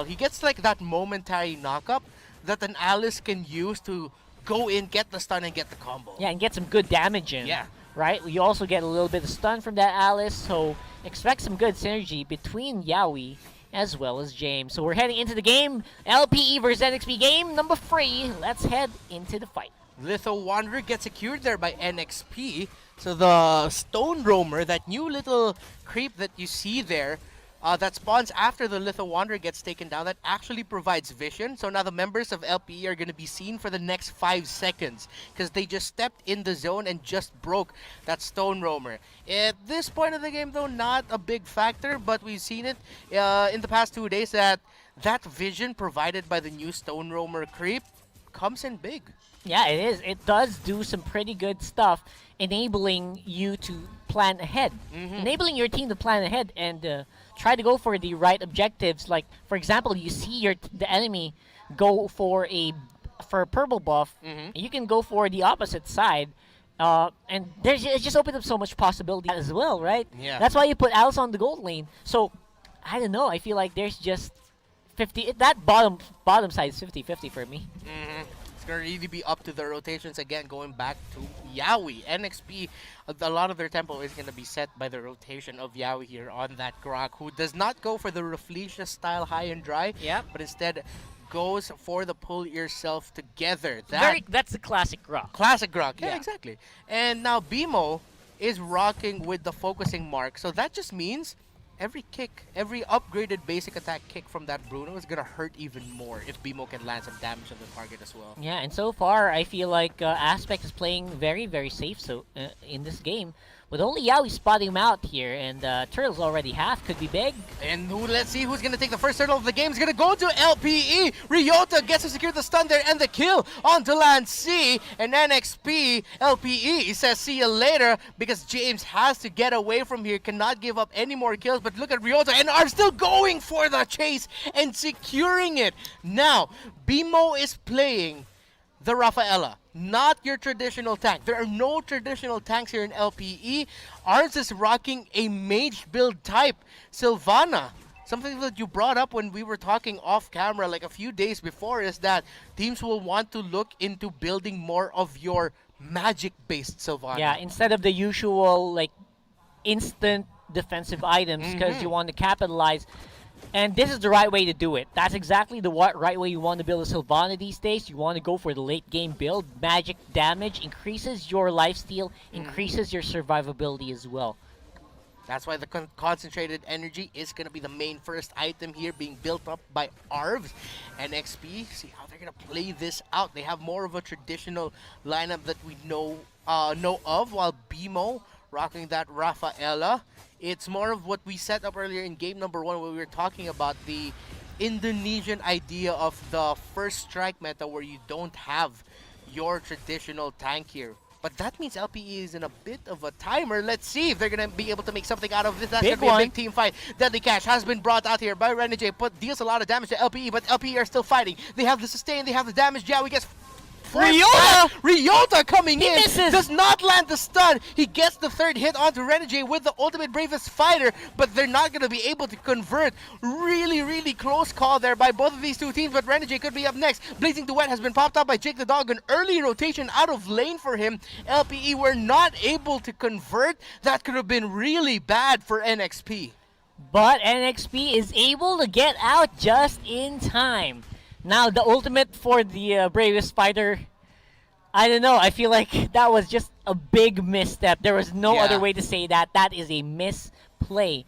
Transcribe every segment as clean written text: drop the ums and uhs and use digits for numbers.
He gets like that momentary knock-up that an Alice can use to go in, get the stun, and get the combo. Yeah, and get some good damage in. Yeah. Right? You also get a little bit of stun from that Alice, so expect some good synergy between Yaoi as well as James. So we're heading into the game. LPE versus NXP game number 3. Let's head into the fight. Litho Wanderer gets secured there by NXP. So the Stone Roamer, that new little creep that you see there, that spawns after the Litho Wanderer gets taken down, that actually provides vision. So now the members of LPE are going to be seen for the next 5 seconds because they just stepped in the zone and just broke that Stone Roamer. At this point of the game, though, not a big factor, but we've seen it in the past 2 days that vision provided by the new Stone Roamer creep comes in big. Yeah, it is. It does do some pretty good stuff, enabling you to plan ahead. Enabling your team to plan ahead and try to go for the right objectives. Like, for example, you see the enemy go for a purple buff, you can go for the opposite side. And it just opens up so much possibility as well, right? Yeah. That's why you put Alice on the gold lane. So, I don't know. I feel like there's just 50. That bottom side is 50-50 for me. It's going to really be up to the rotations again, going back to Yaoi. NXP, a lot of their tempo is going to be set by the rotation of Yaoi here on that Grok, who does not go for the Rafflesia style high and dry, but instead goes for the pull yourself together. That's the classic Grok. Classic Grok, yeah, exactly. And now BMO is rocking with the focusing mark, so that just means every kick, every upgraded basic attack kick from that Bruno is going to hurt even more if BMO can land some damage on the target as well. Yeah, and so far, I feel like Aspect is playing very, very safe in this game. With only Yaoi spotting him out here, and Turtles already half, could be big. And let's see who's going to take the first turtle of the game. It's going to go to LPE. Ryota gets to secure the stun there and the kill onto Land C. And NXP, LPE says see you later because James has to get away from here, cannot give up any more kills. But look at Ryota and are still going for the chase and securing it. Now, BMO is playing the Rafaela, not your traditional tank. There are no traditional tanks here in LPE. Arns is rocking a mage build type, Sylvana. Something that you brought up when we were talking off camera like a few days before is that teams will want to look into building more of your magic-based Sylvana. Yeah, instead of the usual like instant defensive items, because you want to capitalize. And this is the right way to do it. That's exactly the right way you want to build a Sylvana these days. You want to go for the late game build. Magic damage increases your lifesteal, increases your survivability as well. That's why the concentrated energy is going to be the main first item here being built up by Arvs. And XP, see how they're going to play this out. They have more of a traditional lineup that we know of, while BMO rocking that Rafaela. It's more of what we set up earlier in game number 1 when we were talking about the Indonesian idea of the first strike meta where you don't have your traditional tank here. But that means LPE is in a bit of a timer. Let's see if they're going to be able to make something out of this. That's going to be a big team fight. Deadly Cash has been brought out here by Renegade, deals a lot of damage to LPE, but LPE are still fighting. They have the sustain, they have the damage. Yaoi gets Ryota coming in, does not land the stun. He gets the third hit onto Renegade with the ultimate bravest fighter, but they're not going to be able to convert. Really, really close call there by both of these two teams, but Renegade could be up next. Blazing Duet has been popped up by Jake the Dog, an early rotation out of lane for him. LPE were not able to convert. That could have been really bad for NXP. But NXP is able to get out just in time. Now, the ultimate for the bravest fighter, I don't know. I feel like that was just a big misstep. There was no other way to say that. That is a misplay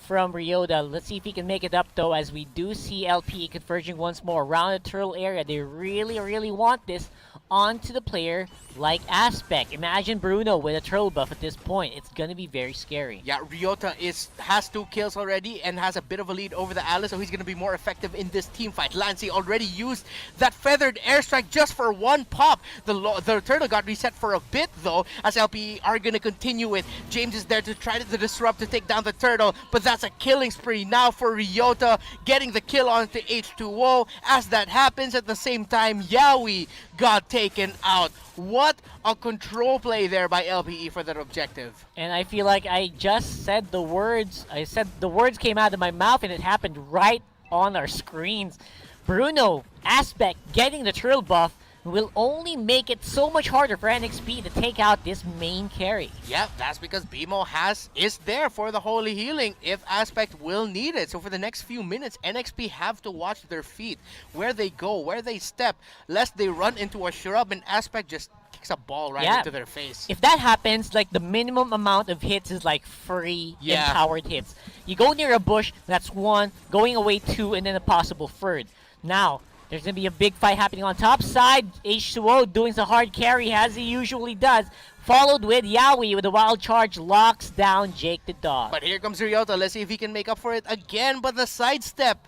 from Ryota. Let's see if he can make it up, though, as we do see LPE converging once more around the turtle area. They really, really want this onto the player like Aspect. Imagine Bruno with a turtle buff at this point. It's going to be very scary. Yeah, Ryota has 2 kills already and has a bit of a lead over the Alice, so he's going to be more effective in this team fight. Lancey already used that feathered airstrike just for 1 pop. The turtle got reset for a bit, though, as LPE are going to continue it. James is there to try to disrupt to take down the turtle, but that's a killing spree now for Ryota, getting the kill onto H2O. As that happens, at the same time, Yaoi got taken out. What a control play there by LPE for that objective. And I feel like I just said the words. I said the words came out of my mouth and it happened right on our screens. Bruno, Aspect getting the turtle buff will only make it so much harder for NXP to take out this main carry. Yep, that's because BMO is there for the holy healing if Aspect will need it. So for the next few minutes, NXP have to watch their feet, where they go, where they step, lest they run into a shrub and Aspect just kicks a ball right into their face. If that happens, like the minimum amount of hits is like free empowered hits. You go near a bush, that's 1, going away 2, and then a possible third. Now, there's going to be a big fight happening on top side. H2O doing the hard carry as he usually does. Followed with Yaoi with a wild charge, locks down Jake the Dog. But here comes Ryota. Let's see if he can make up for it again. But the sidestep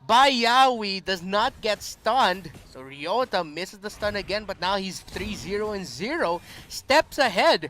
by Yaoi does not get stunned. So Ryota misses the stun again, but now he's 3-0-0. Steps ahead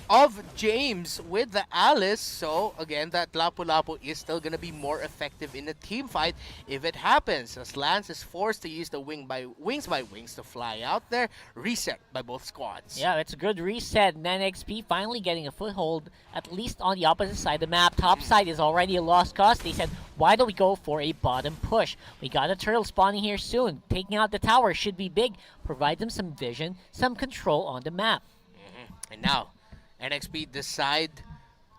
of James with the Alice. So again, that Lapu Lapu is still gonna be more effective in a team fight if it happens, as Lance is forced to use the wings by wings to fly out there. Reset by both squads. Yeah, it's a good reset. And NXP finally getting a foothold, at least on the opposite side of the map. Top side is already a lost cause. They said, why don't we go for a bottom push? We got a turtle spawning here soon. Taking out the tower should be big. Provide them some vision, some control on the map. And now NXP decide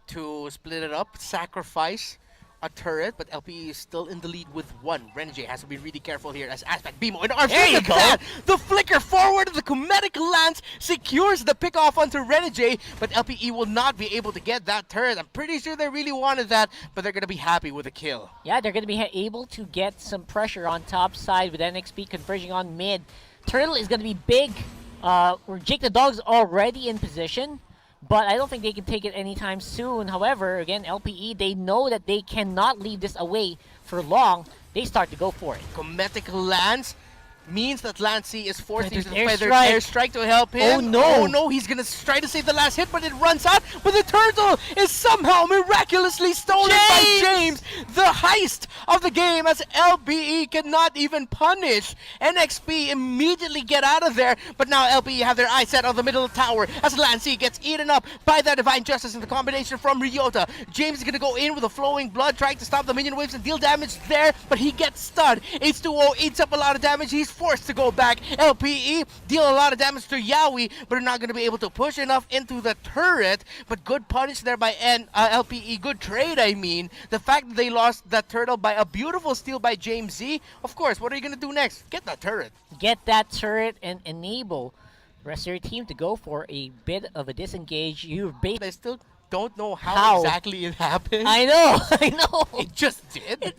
to split it up, sacrifice a turret, but LPE is still in the lead with 1. Renegade has to be really careful here as Aspect BMO and arms. There you go. The flicker forward of the Comedic Lance secures the pick off onto Renegade, but LPE will not be able to get that turret. I'm pretty sure they really wanted that, but they're going to be happy with the kill. Yeah, they're going to be able to get some pressure on top side with NXP converging on mid. Turtle is going to be big. Jake the Dog's already in position, but I don't think they can take it anytime soon. However, again, LPE, they know that they cannot leave this away for long. They start to go for it. Cometic Lance means that Lancey is forced to use the feathered airstrike. airstrike to help him. Oh no! Oh no, he's gonna try to save the last hit, but it runs out. But the turtle is somehow miraculously stolen by James. The heist of the game, as LBE cannot even punish. NXP immediately get out of there, but now LBE have their eyes set on the middle of the tower as Lancey gets eaten up by that Divine Justice in the combination from Ryota. James is gonna go in with a flowing blood, trying to stop the minion waves and deal damage there, but he gets stunned. H2O eats up a lot of damage. He's forced to go back. LPE deal a lot of damage to Yaoi, but are not going to be able to push enough into the turret. But good punish there by LPE. Good trade, I mean. The fact that they lost that turtle by a beautiful steal by James Z. Of course, what are you going to do next? Get that turret. Get that turret and enable the rest of your team to go for a bit of a disengage. I still don't know how exactly it happened. I know, I know. It just did.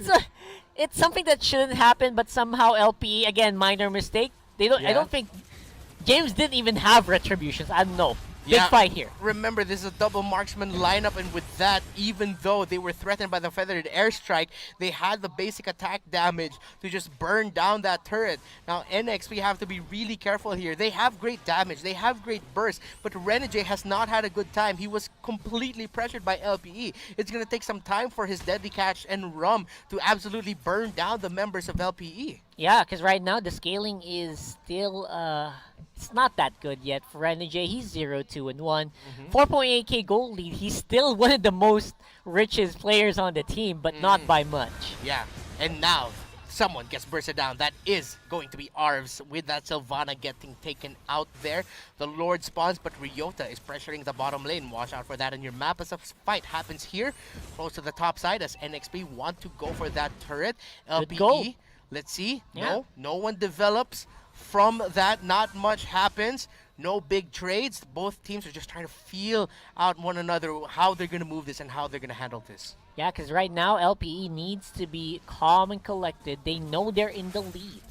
It's something that shouldn't happen, but somehow LPE, again, minor mistake. They don't. I don't think James didn't even have retributions. I don't know. Big fight here. Remember, this is a double marksman lineup, and with that, even though they were threatened by the feathered airstrike, they had the basic attack damage to just burn down that turret. Now, NXP have to be really careful here. They have great damage, they have great burst, but Renegade has not had a good time. He was completely pressured by LPE. It's going to take some time for his deadly catch and rum to absolutely burn down the members of LPE. Yeah, because right now the scaling is still it's not that good yet for Renegade. He's 0-2-1. 4.8k gold lead. He's still one of the most richest players on the team, but not by much. Yeah, and now someone gets bursted down. That is going to be Arvs with that Sylvana getting taken out there. The Lord spawns, but Ryota is pressuring the bottom lane. Watch out for that in your map as a fight happens here. Close to the top side as NXP want to go for that turret. LPE, let's see. Yeah. No one develops. From that, not much happens. No big trades. Both teams are just trying to feel out one another, how they're going to move this and how they're going to handle this. Yeah, because right now LPE needs to be calm and collected. They know they're in the lead.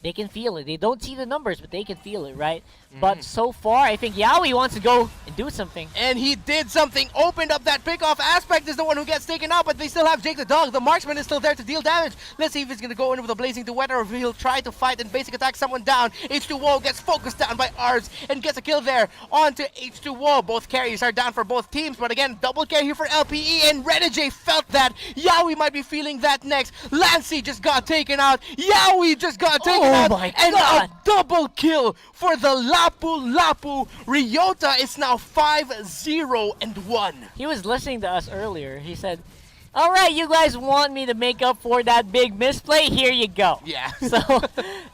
They can feel it. They don't see the numbers, but they can feel it, right? But so far, I think Yaoi wants to go and do something. And he did something. Opened up that pickoff. Aspect is the one who gets taken out, but they still have Jake the Dog. The marksman is still there to deal damage. Let's see if he's going to go in with a blazing duet or if he'll try to fight and basic attack someone down. H2O gets focused down by Arvs and gets a kill there onto H2O. Both carries are down for both teams, but again, double carry here for LPE, and Renegade felt that. Yaoi might be feeling that next. Lancey just got taken out. Yaoi just got taken out. My and God. a double kill for the Lapu Lapu. Ryota is now 5-0-1. He was listening to us earlier. He said, All right, you guys want me to make up for that big misplay? Here you go. Yeah. So,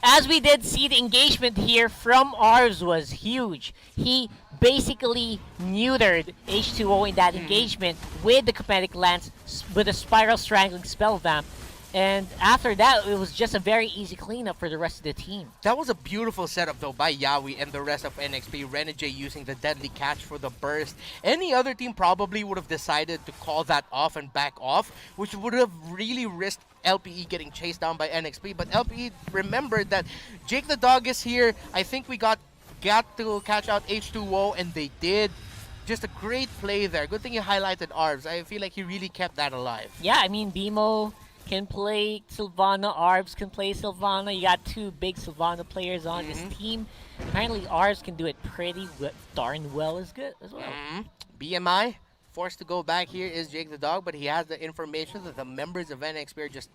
as we did see, the engagement here from Arves was huge. He basically neutered H2O in that engagement with the Comedic Lance with a Spiral Strangling Spell Vamp. And after that, it was just a very easy cleanup for the rest of the team. That was a beautiful setup though by Yawi and the rest of NXP. Renegade using the deadly catch for the burst. Any other team probably would have decided to call that off and back off, which would have really risked LPE getting chased down by NXP. But LPE remembered that Jake the Dog is here. I think we got to catch out H2O, and they did. Just a great play there. Good thing you highlighted Arves. I feel like he really kept that alive. Yeah, I mean, BMO can play Sylvana, Arves can play Sylvana. You got two big Sylvana players on this team. Apparently, Arves can do it pretty darn well as well. BMI, forced to go back here is Jake the Dog, but he has the information that the members of NXP are just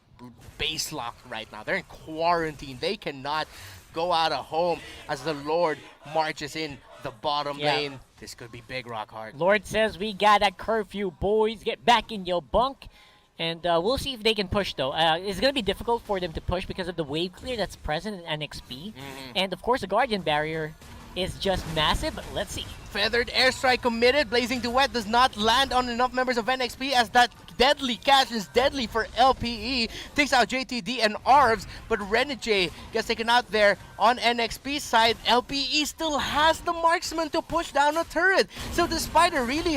base locked right now. They're in quarantine. They cannot go out of home as the Lord marches in the bottom lane. This could be big, Rock Hard. Lord says, we got a curfew, boys. Get back in your bunk. And we'll see if they can push, though. It's going to be difficult for them to push because of the wave clear that's present in NXP. And, of course, the Guardian Barrier is just massive, but let's see. Feathered Airstrike committed. Blazing Duet does not land on enough members of NXP as that deadly catch is deadly for LPE. Takes out JTD and Arves, but Renegade gets taken out there on NXP side. LPE still has the marksman to push down a turret. So despite a really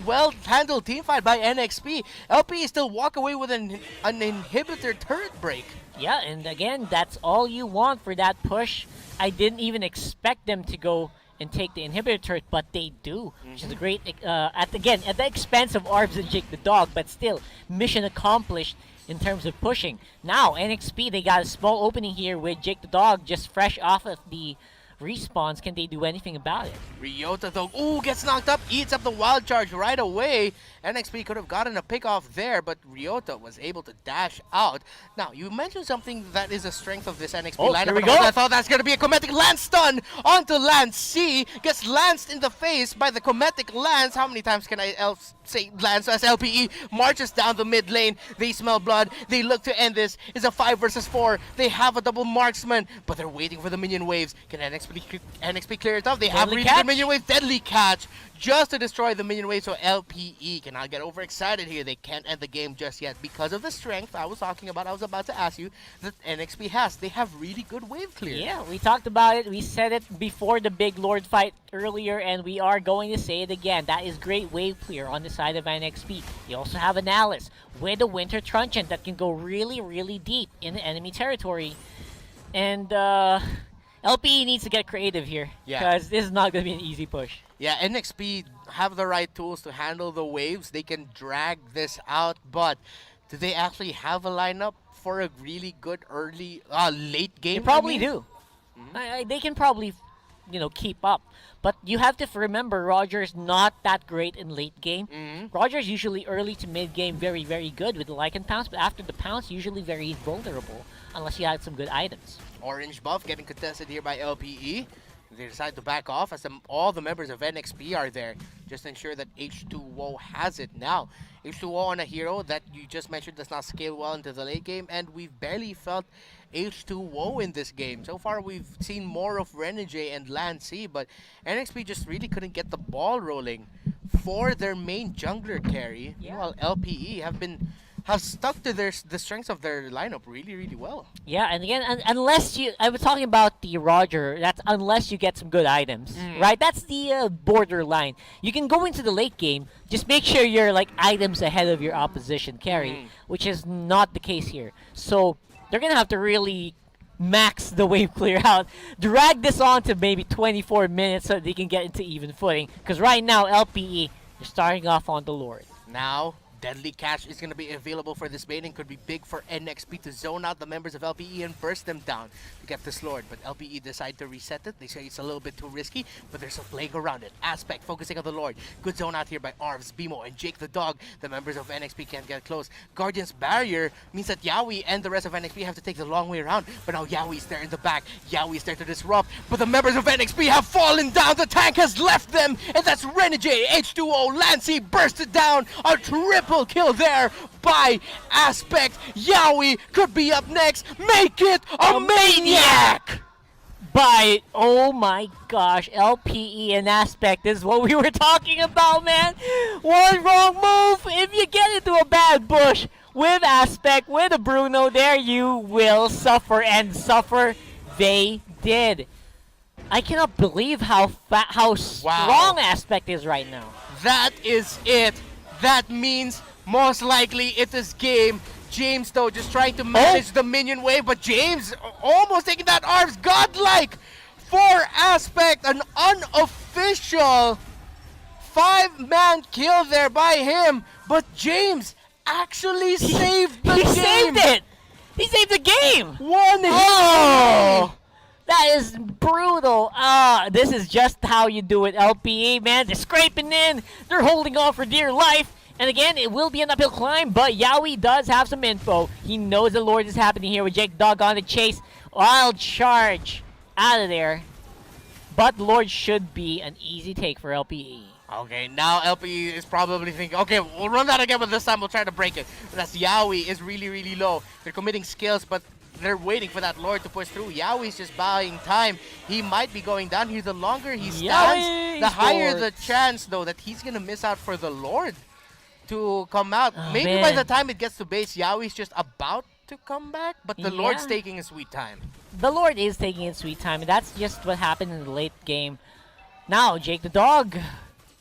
well-handled team fight by NXP, LPE still walk away with an inhibitor turret break. Yeah, and again, that's all you want for that push. I didn't even expect them to go and take the inhibitor turret, but they do, which is a great, at the expense of Arves and Jake the Dog, but still, mission accomplished in terms of pushing. Now, NXP, they got a small opening here with Jake the Dog just fresh off of the respawns. Can they do anything about it? Ryota though, gets knocked up, eats up the wild charge right away. NXP could have gotten a pick off there, but Ryota was able to dash out. Now, you mentioned something that is a strength of this NXP lineup. Here we go. I thought that's going to be a Cometic Lance stun onto Lance C. Gets lanced in the face by the Cometic Lance. How many times can I say Lance as LPE marches down the mid lane? They smell blood. They look to end this. It's a 5 versus 4. They have a double marksman, but they're waiting for the minion waves. Can NXP clear it off? They have really good minion waves. Deadly catch just to destroy the minion wave, so LPE cannot get overexcited here. They can't end the game just yet because of the strength I was talking about. I was about to ask you that NXP has. They have really good wave clear. Yeah, we talked about it. We said it before the big Lord fight earlier, and we are going to say it again. That is great wave clear on the side of NXP. You also have an Alice with a Winter Truncheon that can go really, really deep in the enemy territory. And LPE needs to get creative here because this is not going to be an easy push. Yeah, NXP have the right tools to handle the waves. They can drag this out, but do they actually have a lineup for a really good late game? They probably do. They can probably, keep up. But you have to remember, Roger's not that great in late game. Roger's usually early to mid game very, very good with the Lycan Pounce, but after the Pounce, usually very vulnerable unless you had some good items. Orange buff getting contested here by LPE. They decide to back off as all the members of NXP are there. Just to ensure that H2O has it now. H2O on a hero that you just mentioned does not scale well into the late game, and we've barely felt H2O in this game. So far, we've seen more of Renegade and Lancey, but NXP just really couldn't get the ball rolling for their main jungler carry. While LPE have stuck to the strengths of their lineup really, really well. Yeah, and again, unless I was talking about the Roger, that's unless you get some good items, right? That's the borderline. You can go into the late game, just make sure you're items ahead of your opposition carry, which is not the case here. So they're gonna have to really max the wave clear out, drag this on to maybe 24 minutes so they can get into even footing. Because right now, LPE, they're starting off on the Lord. Now, deadly catch is going to be available for this baiting. Could be big for NXP to zone out the members of LPE and burst them down to get this Lord. But LPE decide to reset it. They say it's a little bit too risky, but there's a playing around it. Aspect focusing on the Lord. Good zone out here by Arves, Bimo, and Jake the Dog. The members of NXP can't get close. Guardian's Barrier means that Yawi and the rest of NXP have to take the long way around. But now Yawi's there in the back. Yawi's there to disrupt. But the members of NXP have fallen down. The tank has left them. And that's Renegade, H2O, Lancey bursted down. A triple triple kill there by Aspect. Yowie could be up next. Make it a maniac! By, oh my gosh, LPE and Aspect is what we were talking about, man. One wrong move, if you get into a bad bush with Aspect, with a Bruno there, you will suffer, and suffer they did. I cannot believe how strong Aspect is right now. That is it. That means most likely it is game. James, though, just trying to manage the minion wave, but James almost taking that arms. Godlike for Aspect. An unofficial 5-man kill there by him, but James actually saved the game. He saved it! He saved the game! One hit. Oh! That is brutal. This is just how you do it, LPE, man. They're scraping in. They're holding on for dear life. And again, it will be an uphill climb, but Yowie does have some info. He knows the Lord is happening here with Jake Dog on the chase. Wild charge out of there. But Lord should be an easy take for LPE. Okay, now LPE is probably thinking, okay, we'll run that again, but this time we'll try to break it. But that's Yowie is really, really low. They're committing skills, but they're waiting for that Lord to push through. Yowie's just buying time. He might be going down here. The longer he stands, the higher the chance, though, that he's going to miss out for the Lord to come out. Maybe by the time it gets to base, Yowie's just about to come back, but the Lord's taking a sweet time. The Lord is taking his sweet time, and that's just what happened in the late game. Now, Jake the Dog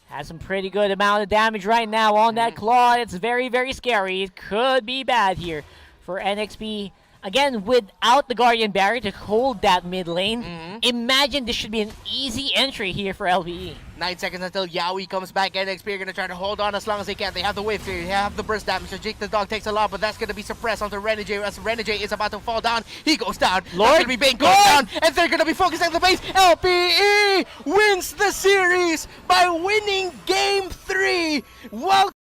has some pretty good amount of damage right now on that claw. It's very, very scary. It could be bad here for NXP. Again, without the Guardian Barrier to hold that mid lane, imagine this should be an easy entry here for LPE. 9 seconds until Yowie comes back. NXP are going to try to hold on as long as they can. They have the wave theory, they have the burst damage, so Jake the Dog takes a lot, but that's going to be suppressed onto Renegade as Renegade is about to fall down. He goes down. Lord be Bane goes down, and they're going to be focusing on the base. LPE wins the series by winning Game 3 while